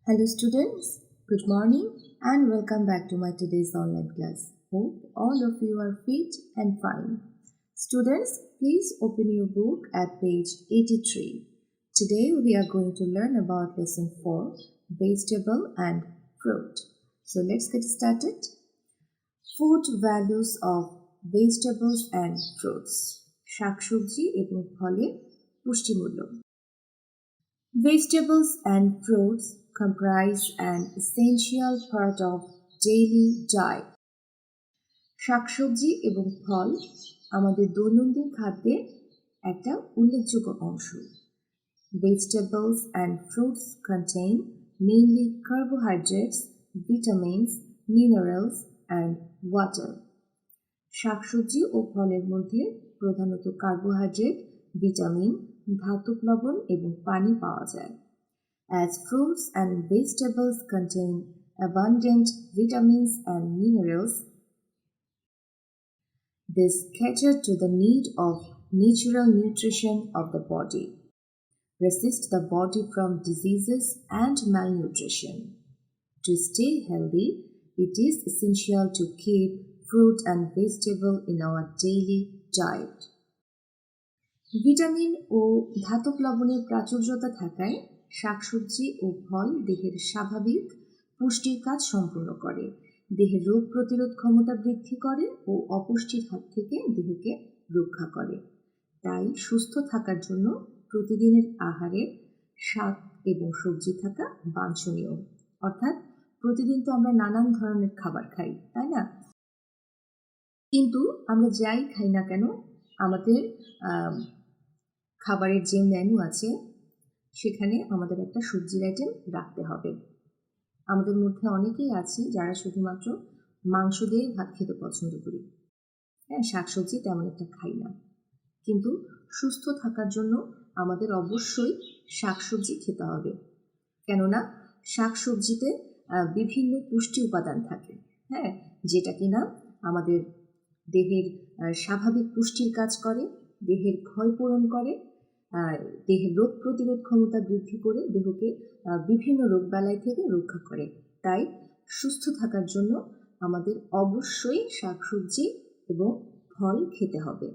Hello students, good morning and welcome back to my today's online class. Hope all of you are fit and fine. Students, please open your book at page 83. Today we are going to learn about lesson 4, vegetable and fruit. So let's get started. Food values of vegetables and fruits. শাকসবজি এবং ফলের পুষ্টিমূল্য. Vegetables and fruits comprise an essential part of daily diet. শাকসবজি এবং ফল আমাদের দৈনন্দিন খাদ্যের একটা উল্লেখযোগ্য অংশ. Vegetables and fruits contain mainly carbohydrates, vitamins, minerals and water. শাকসবজি ও ফলের মধ্যে প্রধানত কার্বোহাইড্রেট, ভিটামিন, ধাতব লবণ এবং পানি পাওয়া যায়. As fruits and vegetables contain abundant vitamins and minerals, this cater to the need of natural nutrition of the body, resist the body from diseases and malnutrition. To stay healthy, it is essential to keep fruit and vegetable in our daily diet. Vitamin ও ধাতব লবণের প্রাচুর্যতা থাকায় শাকসবজি ও ফল দেহের স্বাভাবিক পুষ্টির কাজ সম্পূর্ণ করে, দেহের রোগ প্রতিরোধ ক্ষমতা বৃদ্ধি করে ও অপুষ্টির হাত থেকে দেহকে রক্ষা করে. তাই সুস্থ থাকার জন্য প্রতিদিনের আহারে শাক এবং সবজি থাকা বাঞ্ছনীয়. অর্থাৎ প্রতিদিন তো আমরা নানান ধরনের খাবার খাই, তাই না? কিন্তু আমরা যাই খাই না কেন আমাদের খাবারের যে মেনু আছে সেখানে আমাদের একটা সবজির আইটেম রাখতে হবে. আমাদের মধ্যে অনেকেই আছি যারা শুধুমাত্র মাংস দিয়ে ভাত খেতে পছন্দ করি, হ্যাঁ, শাকসবজি তেমন একটা খাই না. কিন্তু সুস্থ থাকার জন্য আমাদের অবশ্যই শাকসবজি খেতে হবে, কেননা শাকসবজিতে বিভিন্ন পুষ্টি উপাদান থাকে, হ্যাঁ, যেটা কিনা আমাদের দেহের স্বাভাবিক পুষ্টির কাজ করে, দেহের ক্ষয় পূরণ করে, দেহের রোগ প্রতিরোধ ক্ষমতা বৃদ্ধি করে দেহকে বিভিন্ন রোগবালাই থেকে রক্ষা করে. তাই সুস্থ থাকার জন্য আমাদের অবশ্যই শাকসবজি এবং ফল খেতে হবে.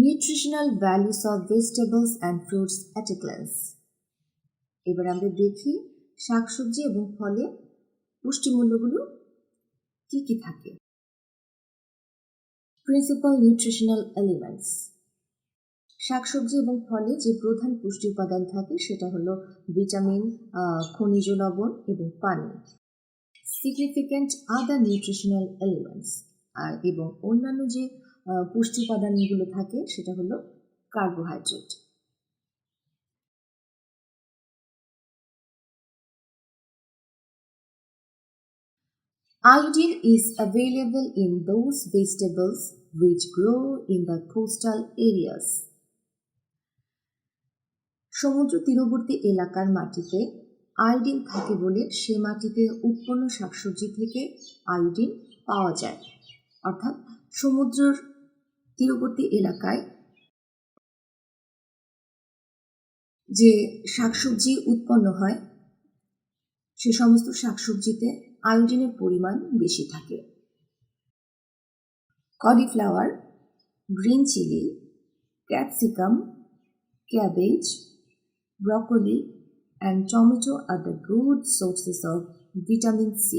Nutritional values of vegetables and fruits at a glance. এবার আমরা দেখি শাকসবজি এবং ফলে পুষ্টিমূল্যগুলো কি কি থাকে. Principal nutritional elements. শাকসবজি এবং ফলে যে প্রধান পুষ্টি উপাদান থাকে সেটা হলো ভিটামিন, খনিজ লবণ এবং পানি. সিগনিফিক্যান্ট আদার নিউট্রিশনাল এলিমেন্টস, এবং অন্যান্য যে পুষ্টি উপাদানগুলো থাকে সেটা হলো carbohydrate. Iodine is available in those vegetables which grow in the coastal areas. সমুদ্র তীরবর্তী এলাকার মাটিতে আয়োডিন থাকে বলে সে মাটিতে উৎপন্ন শাকসবজি থেকে আয়োডিন পাওয়া যায়. অর্থাৎ সমুদ্রের তীরবর্তী এলাকায় যে শাকসবজি উৎপন্ন হয় সে সমস্ত শাকসবজিতে আয়োডিনের পরিমাণ বেশি থাকে. Cauliflower, green chilli, capsicum, cabbage, broccoli and tomato are the good sources of vitamin C.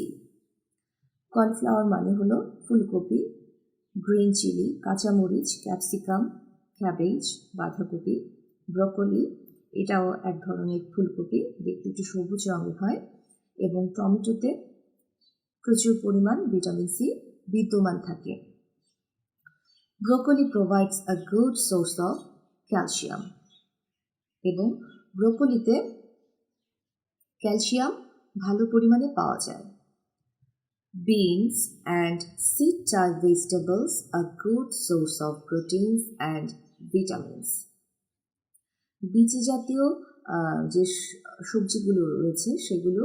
Cauliflower মানে হলো ফুলকপি, গ্রিন চিলি কাঁচামরিচ, ক্যাপসিকাম, ক্যাবেজ বাঁধাকপি, ব্রকলি এটাও এক ধরনের ফুলকপি, দেখতে একটু সবুজ রঙের হয়, এবং টমেটোতে প্রচুর পরিমাণ ভিটামিন সি বিদ্যমান থাকে. Broccoli provides a good source of calcium. এবং ব্রকলিতে ক্যালসিয়াম ভালো পরিমাণে পাওয়া যায়. Beans and seed-type vegetables are good source of proteins and vitamins. বীজি জাতীয় যে সবজিগুলো রয়েছে সেগুলো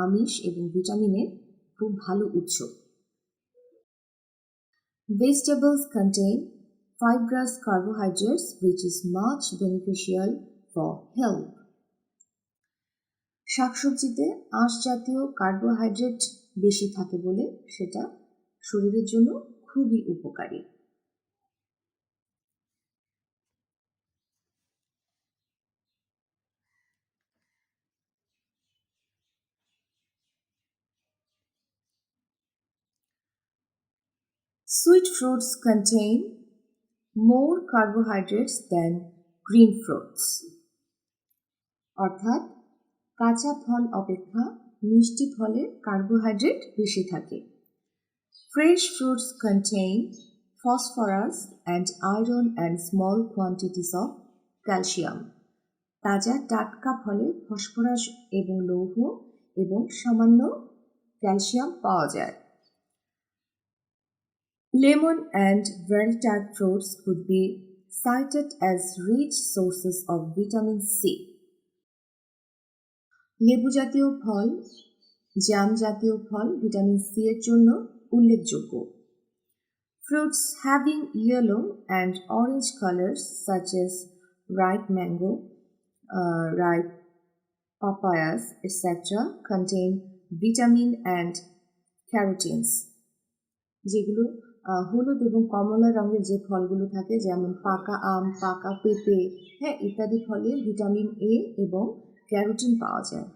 আমিষ এবং ভিটামিনের খুব ভালো উৎস. Vegetables contain fibrous carbohydrates which is much beneficial for health. শাকসবজিতে আঁশ জাতীয় কার্বোহাইড্রেট বেশি থাকে বলে সেটা শরীরের জন্য খুবই উপকারী। Sweet fruits contain more carbohydrates than green fruits. অর্থাৎ কাঁচা ফল অপেক্ষা মিষ্টি ফলে কার্বোহাইড্রেট বেশি থাকে। Fresh fruits contain phosphorus and iron and small quantities of calcium. তাজা টাটকা ফলে ফসফরাস এবং লৌহ এবং সামান্য ক্যালসিয়াম পাওয়া যায়। Lemon and very ripe fruits could be cited as rich sources of vitamin C. লেবু জাতীয় ফল, জাম জাতীয় ফল ভিটামিন সি এর জন্য উল্লেখযোগ্য। Fruits having yellow and orange colors such as ripe mango, ripe papayas, etc. contain vitamin and carotenes. যেগুলো হলুদ এবং কমলা রঙের যে ফলগুলো থাকে যেমন পাকা আম, পাকা পেঁপে, ইত্যাদি ফলে ভিটামিন এ এবং ক্যারোটিন পাওয়া যায়।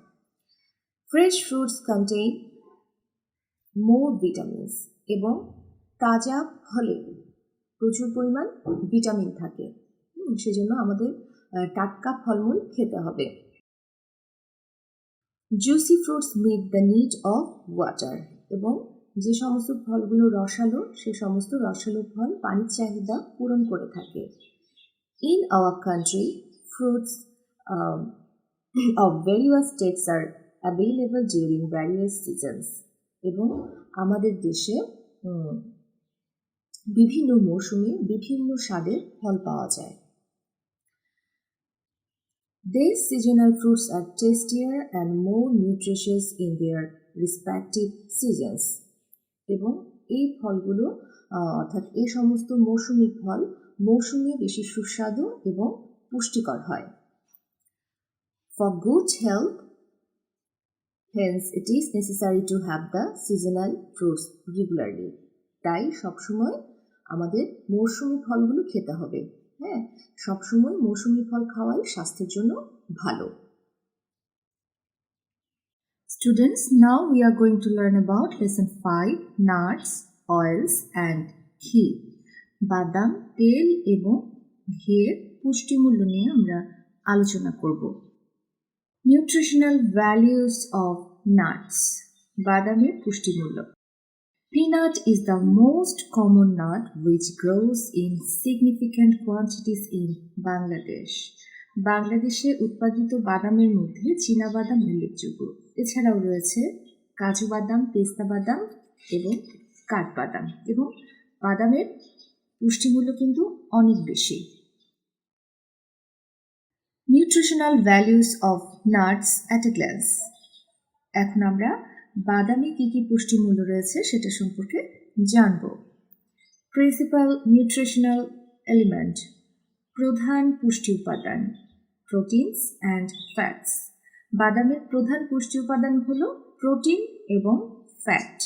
ফ্রেশ ফ্রুটস কন্টেইন মোর ভিটামিনস এবং তাজা ফলে প্রচুর পরিমাণ ভিটামিন থাকে, সেজন্য আমাদের টাটকা ফলমূল খেতে হবে। Juicy fruits meet the need of water, এবং যে সমস্ত ফলগুলো রসালো সে সমস্ত রসালো ফল পানির চাহিদা পূরণ করে থাকে। In our country fruits of various tastes R available during various seasons, এবং আমাদের দেশে বিভিন্ন মৌসুমে বিভিন্ন স্বাদের ফল পাওয়া যায়। These seasonal fruits are tastier and more nutritious in their respective seasons. এবং এই ফলগুলো অর্থাৎ এই সমস্ত মৌসুমী ফল মৌসুমে বেশি সুস্বাদু এবং পুষ্টিকর হয়। For good health, hence it is necessary to have the seasonal fruits regularly. তাই সবসময় আমাদের মৌসুমী ফলগুলো খেতে হবে। সবসময় মৌসুমী ফল খাওয়াই স্বাস্থ্যের জন্য ভালো। Students, now we are going to learn about lesson 5, nuts, oils and ghee. বাদাম, তেল এবং ঘিয়ের পুষ্টিমূল্য নিয়ে আমরা আলোচনা করব। নিউট্রিশনাল ভ্যালিউস অফ নাটস, বাদামের পুষ্টিমূল্য। Peanut is the most common nut which grows in significant quantities in Bangladesh. বাংলাদেশে উৎপাদিত বাদামের মধ্যে চীনা বাদাম উল্লেখযোগ্য। এছাড়াও রয়েছে কাজু বাদাম, পেস্তা বাদাম এবং কাঠবাদাম, এবং বাদামের পুষ্টিমূল্য কিন্তু অনেক বেশি। Nutritional values of nuts at a glance. এখন আমরা বাদামে কি কি পুষ্টিমূল্য রয়েছে সেটা সম্পর্কে জানব। প্রিন্সিপাল নিউট্রিশনাল এলিমেন্ট, প্রধান পুষ্টি উপাদান, প্রোটিনস অ্যান্ড ফ্যাটস। বাদামের প্রধান পুষ্টি উপাদান হলো প্রোটিন এবং ফ্যাট।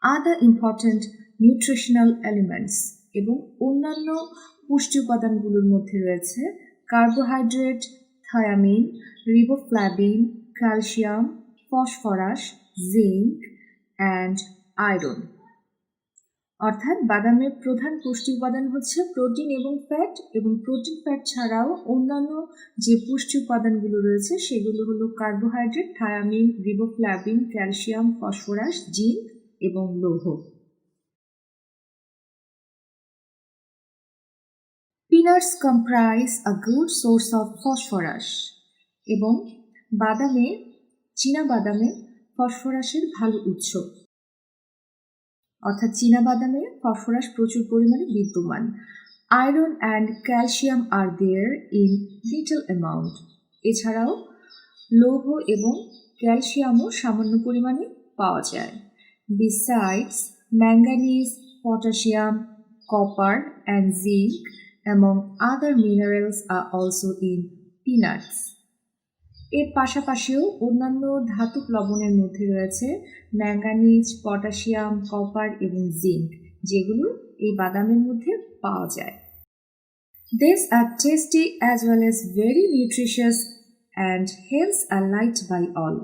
আদার ইম্পর্ট্যান্ট নিউট্রিশনাল এলিমেন্টস, এবং অন্যান্য পুষ্টি উপাদানগুলোর মধ্যে রয়েছে carbohydrate, thymine, riboflavin, calcium, phosphorus, zinc and iron. অর্থাৎ বাদামের প্রধান পুষ্টি উপাদান হচ্ছে প্রোটিন এবং ফ্যাট, এবং প্রোটিন ফ্যাট ছাড়াও অন্যান্য যে পুষ্টি উপাদানগুলো রয়েছে সেগুলো হলো carbohydrate, thymine, riboflavin, calcium, phosphorus, zinc এবং লৌহ। Peanuts comprise a good source of phosphorus, এবং বাদামে চীনা বাদামে ফসফরাসের ভালো উৎস, অর্থাৎ চীনা বাদামে ফসফরাস প্রচুর পরিমাণে বিদ্যমান। Iron and calcium are there in little amount. এছাড়াও লৌহ এবং ক্যালসিয়ামও সামান্য পরিমাণে পাওয়া যায়। Besides manganese, potassium, copper and zinc among other minerals are also in peanuts. এর পাশাপাশিও অন্যান্য ধাতব লবণের মধ্যে রয়েছে ম্যাঙ্গানিজ, পটাশিয়াম, কপার এবং জিঙ্ক, যেগুলো এই বাদামের মধ্যে পাওয়া যায়। These are tasty as well as very nutritious and hence are liked by all.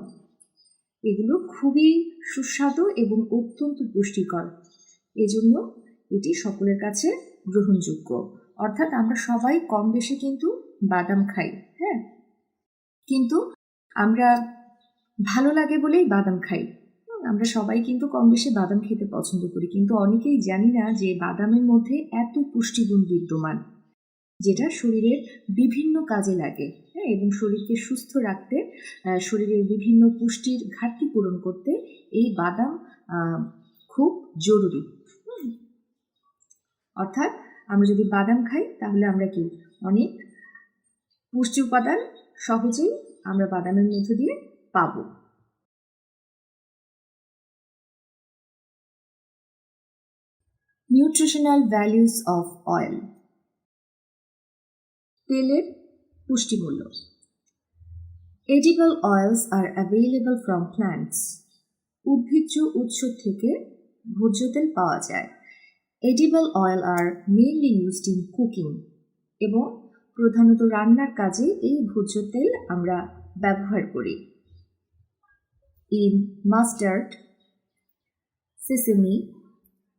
এগুলো খুবই সুস্বাদু এবং অত্যন্ত পুষ্টিকর, এজন্য এটি সকলের কাছে গ্রহণযোগ্য। অর্থাৎ আমরা সবাই কম বেশি কিন্তু বাদাম খাই, হ্যাঁ, কিন্তু আমরা ভালো লাগে বলেই বাদাম খাই। আমরা সবাই কিন্তু কম বেশি বাদাম খেতে পছন্দ করি, কিন্তু অনেকেই জানি না যে বাদামের মধ্যে এত পুষ্টিগুণ বিদ্যমান, যেটা শরীরের বিভিন্ন কাজে লাগে, হ্যাঁ, এবং শরীরকে সুস্থ রাখতে, শরীরের বিভিন্ন পুষ্টির ঘাটতি পূরণ করতে এই বাদাম খুব জরুরি। অর্থাৎ আমরা যদি বাদাম খাই তাহলে আমরা কি অনেক পুষ্টি উপাদান সহজেই আমরা বাদামের মধ্য দিয়ে পাব। Nutritional values of oil. তেলের পুষ্টিমূল্য। Edible oils are available from plants. উদ্ভিজ্জ উৎস থেকে ভোজ্য তেল পাওয়া যায়। Edible oil are mainly used in cooking, এবং প্রধানত রান্নার কাজে এই ভোজ্য তেল আমরা ব্যবহার করি। In mustard, sesame,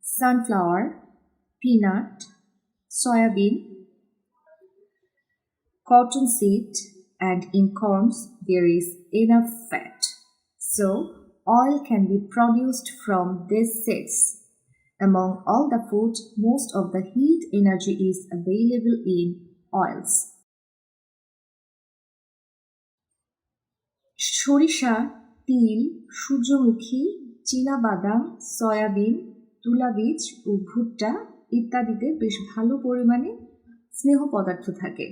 sunflower, peanut, soybean, cottonseed, and in corns there is enough fat. So, oil can be produced from these seeds. Among all the food, most of the heat energy is available in oils. সরিষা, তিল, সূর্যমুখী, চীনাবাদাম, soybean, তুলা বীজ ও ভুট্টা ইত্যাদিতে বেশ ভালো পরিমাণে স্নেহ পদার্থ থাকে,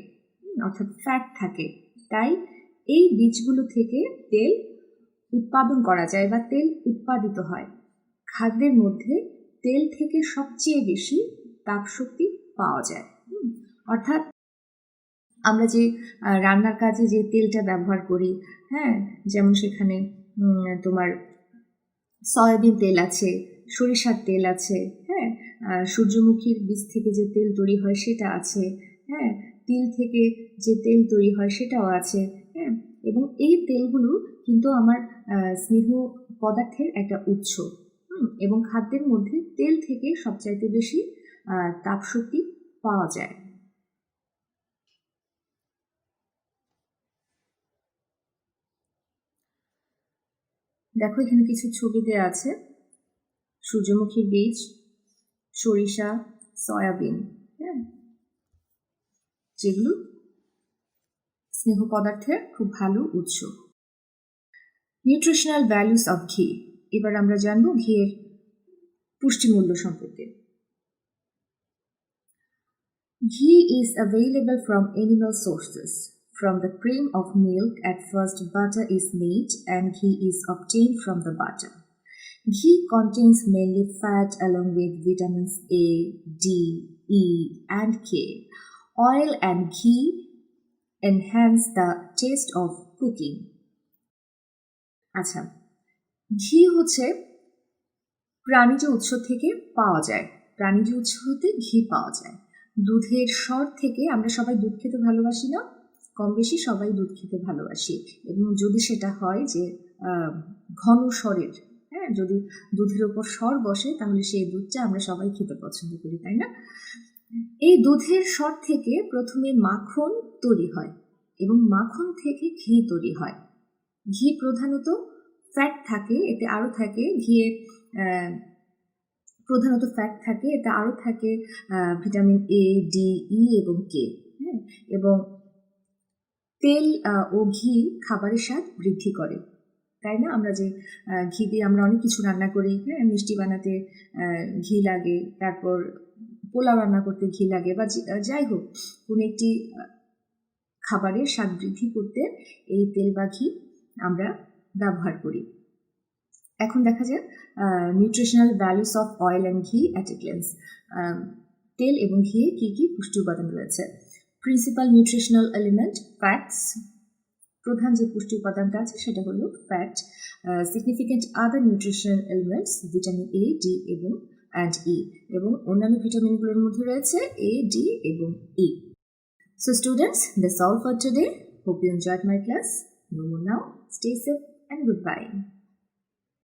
অর্থাৎ ফ্যাট থাকে। তাই এই বীজগুলো থেকে তেল উৎপাদন করা যায় বা তেল উৎপাদিত হয়। খাদ্যের মধ্যে তেল থেকে সবচেয়ে বেশি তাপশক্তি পাওয়া যায়। অর্থাৎ আমরা যে রান্নার কাজে যে তেলটা ব্যবহার করি, হ্যাঁ, যেমন সেখানে তোমার সয়াবিন তেল আছে, সরিষার তেল আছে, হ্যাঁ, সূর্যমুখীর বীজ থেকে যে তেল তৈরি হয় সেটা আছে, হ্যাঁ, তিল থেকে যে তেল তৈরি হয় সেটাও আছে, হ্যাঁ, এবং এই তেলগুলো কিন্তু আমার স্নেহ পদার্থের একটা উৎস, এবং খাদ্যের মধ্যে তেল থেকে সবচাইতে বেশি তাপশক্তি পাওয়া যায়। দেখো এখানে কিছু ছবি দেওয়া আছে, সূর্যমুখীর বীজ, সরিষা, সয়াবিন, হ্যাঁ, যেগুলো স্নেহ পদার্থের খুব ভালো উৎস। নিউট্রিশনাল ভ্যালুস অফ ঘি। এবার আমরা জানবো ঘিয়ের পুষ্টিমূল্য সম্পর্কে। Ghee is available from animal sources. From the cream of milk, at first butter is made and ghee is obtained from the butter. Ghee contains mainly fat along with vitamins A, D, E, and K. Oil and ghee enhance the taste of cooking. আচ্ছা, ঘি হচ্ছে প্রাণীজ উৎস থেকে পাওয়া যায়। প্রাণীজ উৎস হতে ঘি পাওয়া যায়। দুধের স্বর থেকে, আমরা সবাই দুধ খেতে ভালোবাসি না, কম বেশি সবাই দুধ খেতে ভালোবাসি, এবং যদি সেটা হয় যে ঘন স্বরের, হ্যাঁ, যদি দুধের ওপর স্বর বসে তাহলে সেই দুধটা আমরা সবাই খেতে পছন্দ করি, তাই না? এই দুধের স্বর থেকে প্রথমে মাখন তৈরি হয় এবং মাখন থেকে ঘি তৈরি হয়। ঘি প্রধানত ফ্যাট থাকে, এতে আরও থাকে ঘিয়ে প্রধানত ফ্যাট থাকে, এতে আরও থাকে ভিটামিন এ, ডি, ই এবং কে, হ্যাঁ, এবং তেল ও ঘি খাবারের স্বাদ বৃদ্ধি করে, তাই না? আমরা যে ঘি দিয়ে আমরা অনেক কিছু রান্না করি, হ্যাঁ, মিষ্টি বানাতে ঘি লাগে, তারপর পোলাও রান্না করতে ঘি লাগে, বা যাই হোক কোনো একটি খাবারের স্বাদ বৃদ্ধি করতে এই তেল বা ঘি আমরা ব্যবহার করি। এখন দেখা যাক nutritional values of oil and ঘি অ্যাট এ গ্ল্যান্স। তেল এবং ঘিয়ে কী কী পুষ্টি উপাদান রয়েছে। প্রিন্সিপাল নিউট্রিশনাল এলিমেন্ট ফ্যাটস, প্রধান যে পুষ্টি উপাদানটা আছে সেটা হলো fat. Significant other nutritional elements vitamin A, D এবং ই, এবং অন্যান্য ভিটামিনগুলোর মধ্যে রয়েছে এ, ডি এবং ই। So students, that's all for today. Hope you enjoyed my class. No more now. Stay safe and goodbye.